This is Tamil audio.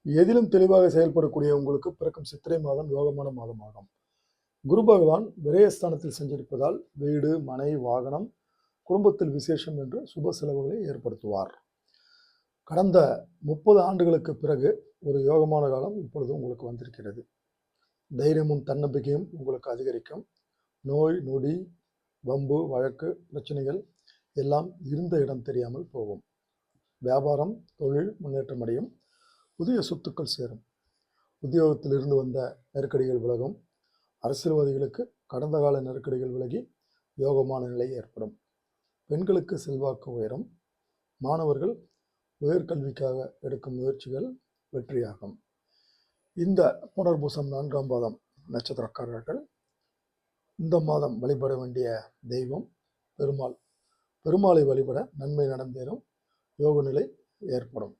எதிலும் தெளிவாக செயல்படக்கூடிய உங்களுக்கு பிறக்கும் சித்திரை மாதம் யோகமான மாதமாகும். குரு பகவான் விரயஸ்தானத்தில் சென்றிருப்பதால் வீடு, மனை, வாகனம், குடும்பத்தில் விசேஷம் என்று சுப செலவுகளை ஏற்படுத்துவார். கடந்த 30 ஆண்டுகளுக்கு பிறகு ஒரு யோகமான காலம் இப்பொழுது உங்களுக்கு வந்திருக்கிறது. தைரியமும் தன்னம்பிக்கையும் உங்களுக்கு அதிகரிக்கும். நோய் நொடி, வம்பு, வழக்கு, பிரச்சனைகள் எல்லாம் இருந்த இடம் தெரியாமல் போகும். வியாபாரம், தொழில் முன்னேற்றம் அடையும். புதிய சொத்துக்கள் சேரும். உத்தியோகத்தில் இருந்து வந்த நெருக்கடிகள் விலகும். அரசியல்வாதிகளுக்கு கடந்த கால நெருக்கடிகள் விலகி யோகமான நிலை ஏற்படும். பெண்களுக்கு செல்வாக்கு உயரும். மாணவர்கள் உயர்கல்விக்காக எடுக்கும் முயற்சிகள் வெற்றியாகும். இந்த புனர்பூசம் 4ஆம் பாதம் நட்சத்திரக்காரர்கள் இந்த மாதம் வழிபட வேண்டிய தெய்வம் பெருமாள். பெருமாளை வழிபட நன்மை நடந்தேறும். யோக நிலை ஏற்படும்.